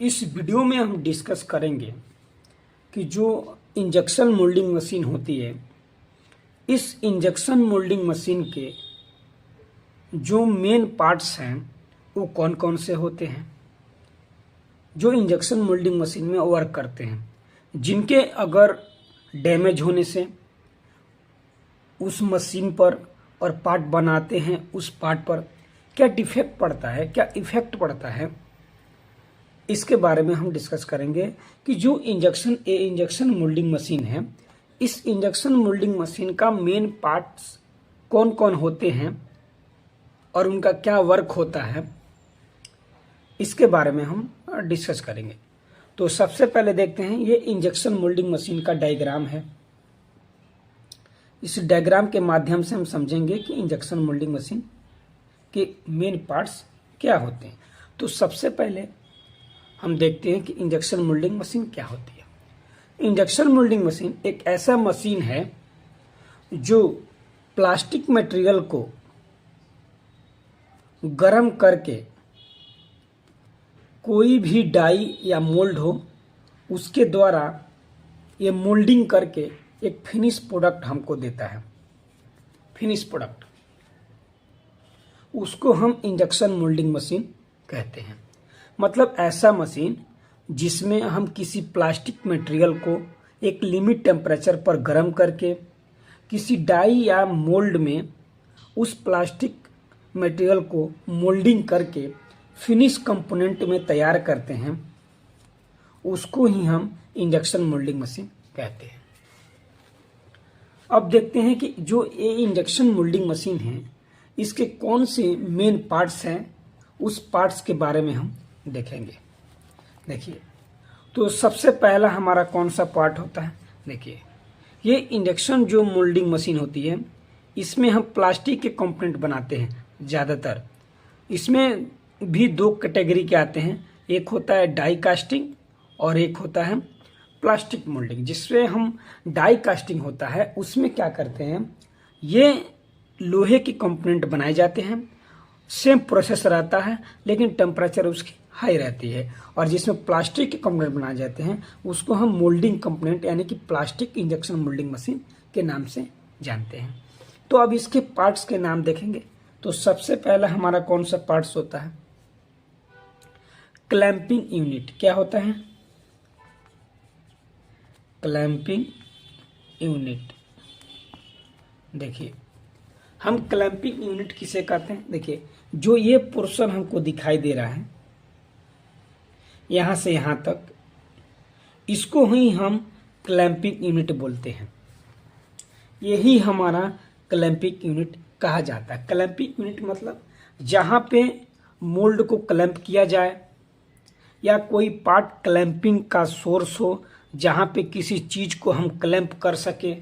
इस वीडियो में हम डिस्कस करेंगे कि जो इंजेक्शन मोल्डिंग मशीन होती है, इस इंजेक्शन मोल्डिंग मशीन के जो मेन पार्ट्स हैं वो कौन कौन से होते हैं जो इंजेक्शन मोल्डिंग मशीन में वर्क करते हैं, जिनके अगर डैमेज होने से उस मशीन पर और पार्ट बनाते हैं उस पार्ट पर क्या डिफेक्ट पड़ता है, क्या इफेक्ट पड़ता है, इसके बारे में हम डिस्कस करेंगे कि जो इंजेक्शन मोल्डिंग मशीन है, इस इंजेक्शन मोल्डिंग मशीन का मेन पार्ट्स कौन कौन होते हैं और उनका क्या वर्क होता है, इसके बारे में हम डिस्कस करेंगे। तो सबसे पहले देखते हैं, ये इंजेक्शन मोल्डिंग मशीन का डायग्राम है। इस डायग्राम के माध्यम से हम समझेंगे कि इंजेक्शन मोल्डिंग मशीन के मेन पार्ट्स क्या होते हैं। तो सबसे पहले हम देखते हैं कि इंजेक्शन मोल्डिंग मशीन क्या होती है। इंजेक्शन मोल्डिंग मशीन एक ऐसा मशीन है जो प्लास्टिक मटेरियल को गर्म करके कोई भी डाई या मोल्ड हो, उसके द्वारा ये मोल्डिंग करके एक फिनिश प्रोडक्ट हमको देता है। फिनिश प्रोडक्ट, उसको हम इंजेक्शन मोल्डिंग मशीन कहते हैं। मतलब ऐसा मशीन जिसमें हम किसी प्लास्टिक मटेरियल को एक लिमिट टेम्परेचर पर गर्म करके किसी डाई या मोल्ड में उस प्लास्टिक मटेरियल को मोल्डिंग करके फिनिश कंपोनेंट में तैयार करते हैं, उसको ही हम इंजेक्शन मोल्डिंग मशीन कहते हैं। अब देखते हैं कि जो ये इंजेक्शन मोल्डिंग मशीन है, इसके कौन से मेन पार्ट्स हैं, उस पार्ट्स के बारे में हम देखेंगे। देखिए, तो सबसे पहला हमारा कौन सा पार्ट होता है। देखिए, ये इंजेक्शन जो मोल्डिंग मशीन होती है, इसमें हम प्लास्टिक के कंपोनेंट बनाते हैं ज़्यादातर। इसमें भी दो कैटेगरी के आते हैं, एक होता है डाई कास्टिंग और एक होता है प्लास्टिक मोल्डिंग। जिसमें हम डाई कास्टिंग होता है, उसमें क्या करते हैं, ये लोहे के कंपोनेंट बनाए जाते हैं, सेम प्रोसेस रहता है लेकिन टेम्परेचर उसकी हाई रहती है। और जिसमें प्लास्टिक के कंपोनेंट बनाए जाते हैं, उसको हम मोल्डिंग कंपोनेंट यानी कि प्लास्टिक इंजेक्शन मोल्डिंग मशीन के नाम से जानते हैं। तो अब इसके पार्ट्स के नाम देखेंगे। तो सबसे पहला हमारा कौन सा पार्ट्स होता है, क्लैंपिंग यूनिट। क्या होता है, क्लैंपिंग यूनिट। देखिए, हम क्लैंपिंग यूनिट किसे कहते हैं। देखिए, जो ये पोर्शन हमको दिखाई दे रहा है यहां से यहां तक, इसको ही हम क्लैंपिंग यूनिट बोलते हैं। यही हमारा क्लैंपिंग यूनिट कहा जाता है। क्लैंपिंग यूनिट मतलब जहां पे मोल्ड को क्लैंप किया जाए या कोई पार्ट क्लैंपिंग का सोर्स हो, जहां पे किसी चीज को हम क्लैंप कर सके,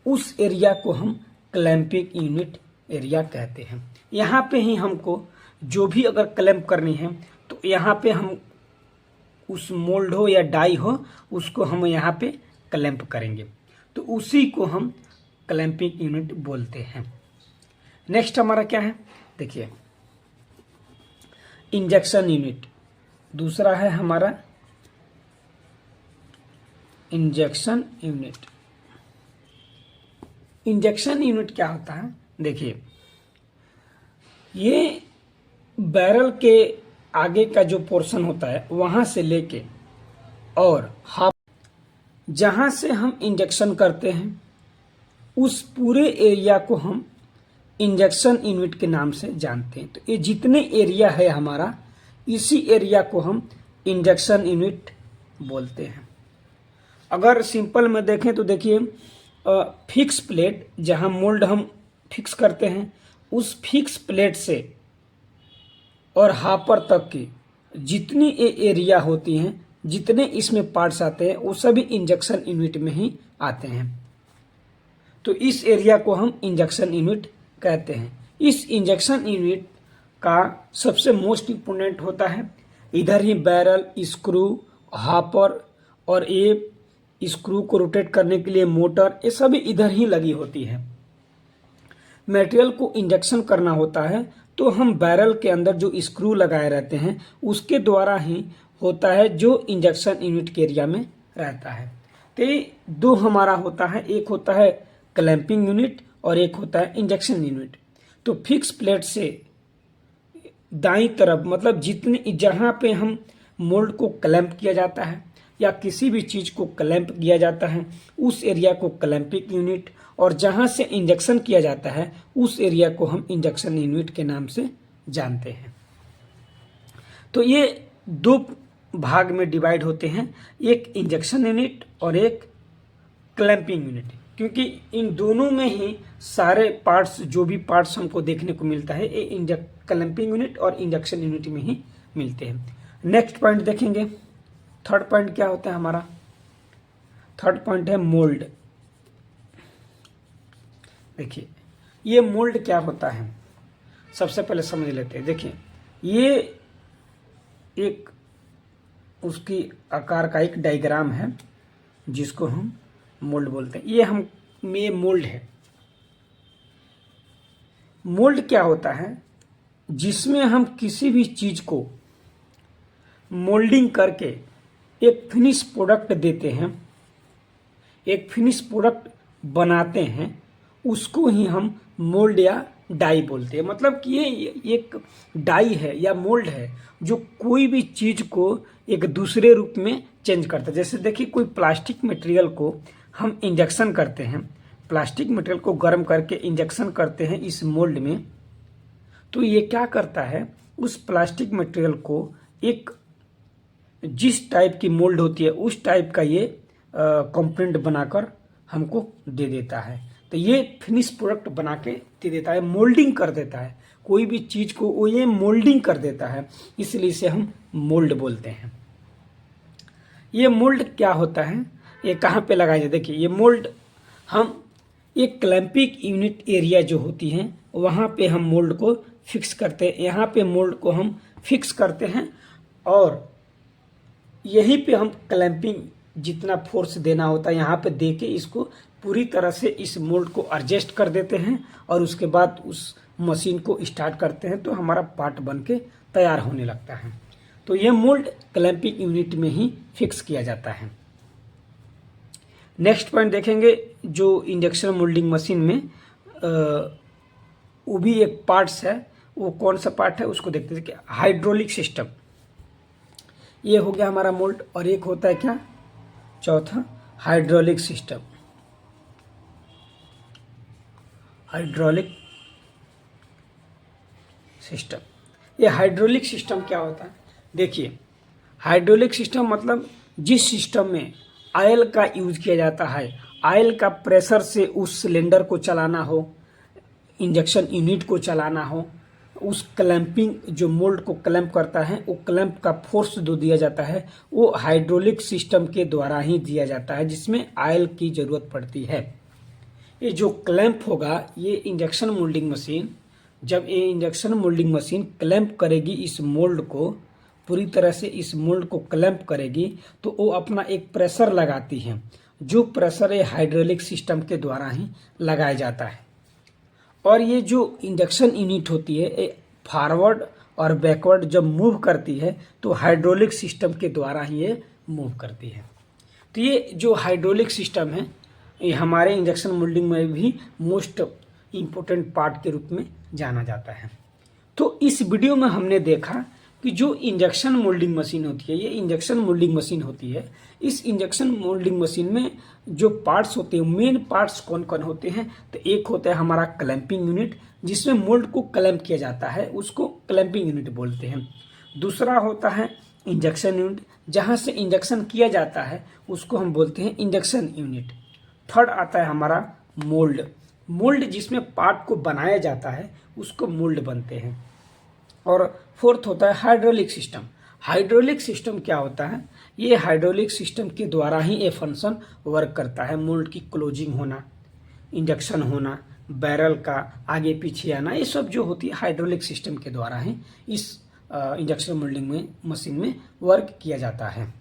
उस एरिया को हम क्लैंपिंग यूनिट एरिया कहते हैं। यहाँ पे ही हमको जो भी अगर क्लैंप करनी है तो यहाँ पे हम उस मोल्ड हो या डाई हो, उसको हम यहाँ पे क्लैंप करेंगे, तो उसी को हम क्लैंपिंग यूनिट बोलते हैं। नेक्स्ट हमारा क्या है, देखिए, इंजेक्शन यूनिट। दूसरा है हमारा इंजेक्शन यूनिट। इंजेक्शन यूनिट क्या होता है, देखिए, ये बैरल के आगे का जो पोर्शन होता है वहां से लेके और हाफ जहां से हम इंजेक्शन करते हैं, उस पूरे एरिया को हम इंजेक्शन यूनिट के नाम से जानते हैं। तो ये जितने एरिया है हमारा, इसी एरिया को हम इंजेक्शन यूनिट बोलते हैं। अगर सिंपल में देखें तो देखिए, फिक्स प्लेट जहां मोल्ड हम फिक्स करते हैं, उस फिक्स प्लेट से और हापर तक की जितनी ये एरिया होती हैं, जितने इसमें पार्ट्स आते हैं, वो सभी इंजेक्शन यूनिट में ही आते हैं। तो इस एरिया को हम इंजेक्शन यूनिट कहते हैं। इस इंजेक्शन यूनिट का सबसे मोस्ट इम्पोर्टेंट होता है, इधर ही बैरल, स्क्रू, हापर और ये स्क्रू को रोटेट करने के लिए मोटर, ये सभी इधर ही लगी होती है। मटेरियल को इंजेक्शन करना होता है तो हम बैरल के अंदर जो स्क्रू लगाए रहते हैं, उसके द्वारा ही होता है जो इंजेक्शन यूनिट के एरिया में रहता है। तो ये दो हमारा होता है, एक होता है क्लैंपिंग यूनिट और एक होता है इंजेक्शन यूनिट। तो फिक्स प्लेट से दाईं तरफ मतलब जितने जहाँ पे हम मोल्ड को क्लैंप किया जाता है या किसी भी चीज़ को क्लैंप किया जाता है उस एरिया को क्लैंपिंग यूनिट, और जहाँ से इंजेक्शन किया जाता है उस एरिया को हम इंजेक्शन यूनिट के नाम से जानते हैं। तो ये दो भाग में डिवाइड होते हैं, एक इंजेक्शन यूनिट और एक क्लैंपिंग यूनिट, क्योंकि इन दोनों में ही सारे पार्ट्स जो भी पार्ट्स हमको देखने को मिलता है ये क्लैंपिंग यूनिट और इंजेक्शन यूनिट में ही मिलते हैं। नेक्स्ट पॉइंट देखेंगे, थर्ड पॉइंट क्या होता है हमारा? थर्ड पॉइंट है मोल्ड। देखिए ये मोल्ड क्या होता है, सबसे पहले समझ लेते हैं। देखिए ये एक उसकी आकार का एक डायग्राम है जिसको हम मोल्ड बोलते हैं। ये मोल्ड है। मोल्ड क्या होता है? जिसमें हम किसी भी चीज को मोल्डिंग करके एक फिनिश प्रोडक्ट देते हैं, एक फिनिश प्रोडक्ट बनाते हैं, उसको ही हम मोल्ड या डाई बोलते हैं। मतलब कि ये एक डाई है या मोल्ड है जो कोई भी चीज को एक दूसरे रूप में चेंज करता है। जैसे देखिए कोई प्लास्टिक मटेरियल को हम इंजेक्शन करते हैं, प्लास्टिक मटेरियल को गर्म करके इंजेक्शन करते हैं इस मोल्ड में, तो ये क्या करता है, उस प्लास्टिक मटेरियल को एक जिस टाइप की मोल्ड होती है उस टाइप का ये कंपोनेंट बनाकर हमको दे देता है। तो ये फिनिश प्रोडक्ट बना के दे देता है, मोल्डिंग कर देता है। कोई भी चीज को वो ये मोल्डिंग कर देता है, इसलिए इसे हम मोल्ड बोलते हैं। ये मोल्ड क्या होता है, ये कहाँ पे लगाया जाए? देखिए ये मोल्ड हम एक क्लैंपिंग यूनिट एरिया जो होती है वहाँ पे हम मोल्ड को फिक्स करते हैं। यहाँ पे मोल्ड को हम फिक्स करते हैं और यहीं पे हम क्लैंपिंग जितना फोर्स देना होता है यहाँ पे दे के इसको पूरी तरह से इस मोल्ड को एडजस्ट कर देते हैं और उसके बाद उस मशीन को स्टार्ट करते हैं तो हमारा पार्ट बन के तैयार होने लगता है। तो ये मोल्ड क्लैंपिंग यूनिट में ही फिक्स किया जाता है। नेक्स्ट पॉइंट देखेंगे जो इंजेक्शन मोल्डिंग मशीन में वो भी एक पार्ट्स है, वो कौन सा पार्ट है उसको देखते हैं कि हाइड्रोलिक सिस्टम। ये हो गया हमारा मोल्ड, और एक होता है क्या, चौथा हाइड्रोलिक सिस्टम। हाइड्रोलिक सिस्टम, ये हाइड्रोलिक सिस्टम क्या होता है? देखिए हाइड्रोलिक सिस्टम मतलब जिस सिस्टम में ऑयल का यूज किया जाता है, ऑयल का प्रेशर से उस सिलेंडर को चलाना हो, इंजेक्शन यूनिट को चलाना हो, उस क्लैंपिंग जो मोल्ड को क्लैंप करता है वो क्लैंप का फोर्स जो दिया जाता है वो हाइड्रोलिक सिस्टम के द्वारा ही दिया जाता है, जिसमें ऑयल की ज़रूरत पड़ती है। ये जो क्लैंप होगा, ये इंजेक्शन मोल्डिंग मशीन, जब ये इंजेक्शन मोल्डिंग मशीन क्लैंप करेगी इस मोल्ड को, पूरी तरह से इस मोल्ड को क्लैंप करेगी, तो वो अपना एक प्रेशर लगाती है, जो प्रेशर ये हाइड्रोलिक सिस्टम के द्वारा ही लगाया जाता है। और ये जो इंजेक्शन यूनिट होती है ये फॉरवर्ड और बैकवर्ड जब मूव करती है तो हाइड्रोलिक सिस्टम के द्वारा ही ये मूव करती है। तो ये जो हाइड्रोलिक सिस्टम है ये हमारे इंजेक्शन मोल्डिंग में भी मोस्ट इम्पोर्टेंट पार्ट के रूप में जाना जाता है। तो इस वीडियो में हमने देखा कि जो इंजेक्शन मोल्डिंग मशीन होती है, ये इंजेक्शन मोल्डिंग मशीन होती है। इस इंजेक्शन मोल्डिंग मशीन में जो पार्ट्स होते हैं, मेन पार्ट्स कौन कौन होते हैं? तो एक होता है हमारा क्लैंपिंग यूनिट, जिसमें मोल्ड को क्लैंप किया जाता है, उसको क्लैंपिंग यूनिट बोलते हैं। दूसरा होता है इंजेक्शन यूनिट, जहाँ से इंजेक्शन किया जाता है उसको हम बोलते हैं इंजेक्शन यूनिट। थर्ड आता है हमारा मोल्ड, मोल्ड जिसमें पार्ट को बनाया जाता है उसको मोल्ड बनते हैं। और फोर्थ होता है हाइड्रोलिक सिस्टम। हाइड्रोलिक सिस्टम क्या होता है? ये हाइड्रोलिक सिस्टम के द्वारा ही ये फंक्शन वर्क करता है। मोल्ड की क्लोजिंग होना, इंजेक्शन होना, बैरल का आगे पीछे आना, ये सब जो होती है हाइड्रोलिक सिस्टम के द्वारा ही इस इंजेक्शन मोल्डिंग में मशीन में वर्क किया जाता है।